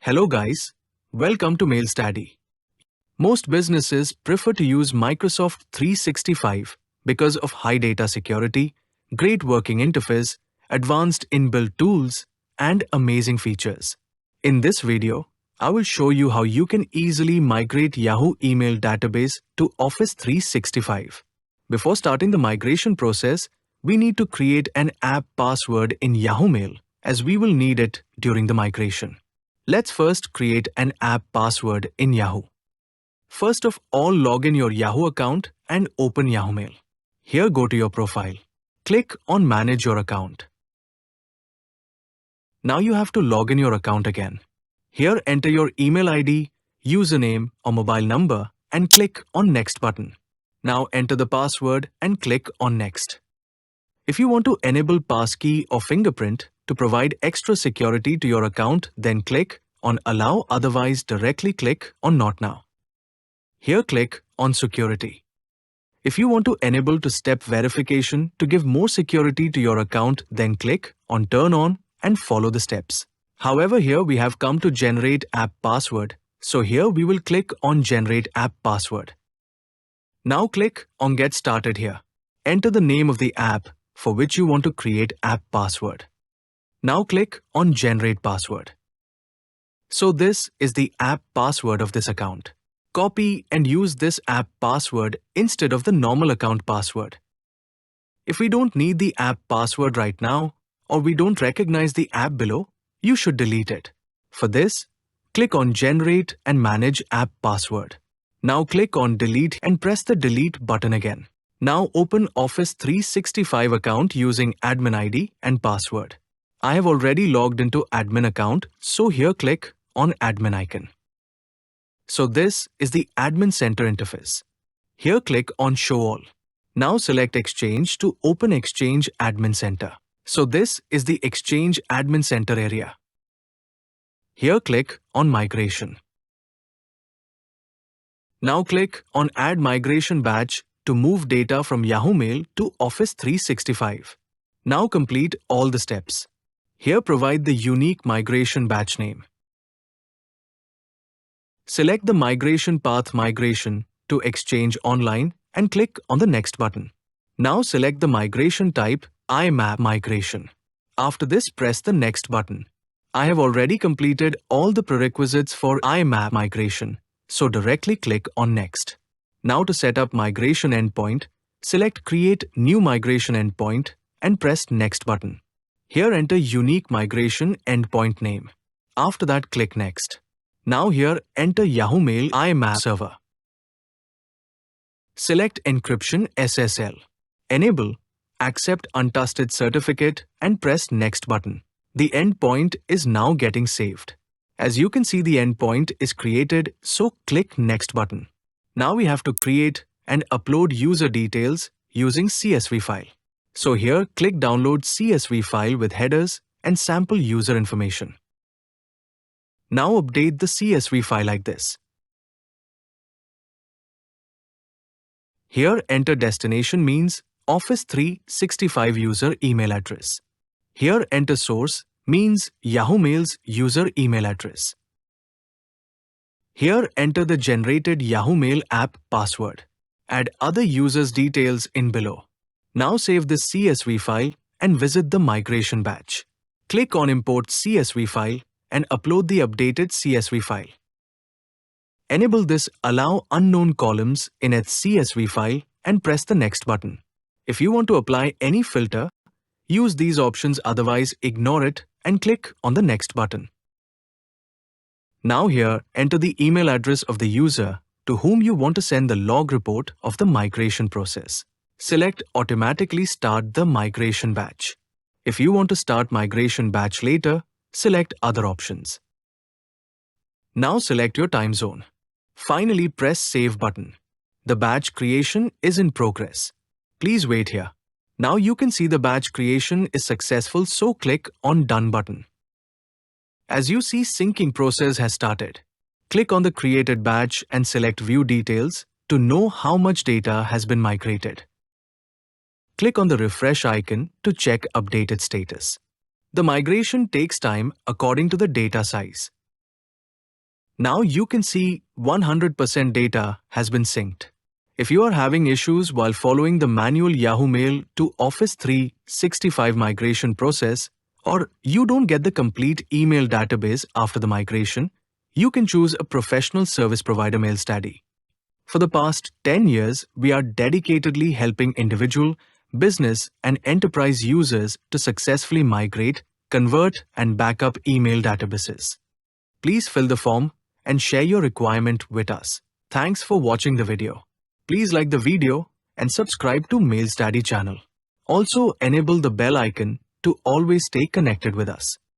Hello guys, welcome to MailsDaddy. Most businesses prefer to use Microsoft 365 because of high data security, great working interface, advanced inbuilt tools, and amazing features. In this video, I will show you how you can easily migrate Yahoo email database to Office 365. Before starting the migration process, we need to create an app password in Yahoo Mail as we will need it during the migration. Let's first create an app password in Yahoo. First of all, log in your Yahoo account and open Yahoo Mail. Here, go to your profile. Click on Manage your account. Now you have to log in your account again. Here, enter your email ID, username or mobile number and click on Next button. Now enter the password and click on Next. If you want to enable passkey or fingerprint to provide extra security to your account, then click on Allow, otherwise directly click on Not Now. Here click on Security. If you want to enable two-step verification to give more security to your account, then click on Turn On and follow the steps. However, here we have come to Generate App Password, so here we will click on Generate App Password. Now click on Get Started here. Enter the name of the app for which you want to create app password. Now click on Generate Password. So this is the app password of this account. Copy and use this app password instead of the normal account password. If we don't need the app password right now, or we don't recognize the app below, you should delete it. For this, click on Generate and Manage App Password. Now click on Delete and press the Delete button again. Now open Office 365 account using admin ID and password. I have already logged into admin account, so here click on admin icon. So this is the admin center interface. Here click on Show All. Now select Exchange to open Exchange Admin Center. So this is the Exchange Admin Center area. Here click on Migration. Now click on Add Migration Batch to move data from Yahoo Mail to Office 365. Now complete all the steps. Here provide the unique migration batch name. Select the migration path Migration to Exchange Online and click on the Next button. Now select the migration type IMAP Migration. After this, press the Next button. I have already completed all the prerequisites for IMAP migration, so directly click on Next. Now to set up migration endpoint, select Create New Migration Endpoint and press Next button. Here enter unique migration endpoint name. After that, click Next. Now here enter Yahoo Mail IMAP server. Select Encryption SSL. Enable Accept Untrusted Certificate and press Next button. The endpoint is now getting saved. As you can see, the endpoint is created, so click Next button. Now we have to create and upload user details using CSV file. So here click Download CSV file with headers and sample user information. Now update the CSV file like this. Here enter destination means Office 365 user email address. Here enter source means Yahoo Mail's user email address. Here enter the generated Yahoo Mail app password. Add other users' details in below. Now save this CSV file and visit the migration batch. Click on Import CSV file and upload the updated CSV file. Enable this Allow Unknown Columns in its CSV file and press the Next button. If you want to apply any filter, use these options, otherwise ignore it and click on the Next button. Now here, enter the email address of the user to whom you want to send the log report of the migration process. Select Automatically Start the Migration Batch. If you want to start migration batch later, select Other options. Now select your time zone. Finally, press Save button. The batch creation is in progress. Please wait here. Now you can see the batch creation is successful, so click on Done button. As you see, syncing process has started. Click on the created batch and select View Details to know how much data has been migrated. Click on the refresh icon to check updated status. The migration takes time according to the data size. Now you can see 100% data has been synced. If you are having issues while following the manual Yahoo Mail to Office 365 migration process, or you don't get the complete email database after the migration, you can choose a professional service provider MailsDaddy. For the past 10 years, we are dedicatedly helping individual, business, and enterprise users to successfully migrate, convert, and backup email databases. Please fill the form and share your requirement with us. Thanks for watching the video. Please like the video and subscribe to MailsDaddy channel. Also enable the bell icon to always stay connected with us.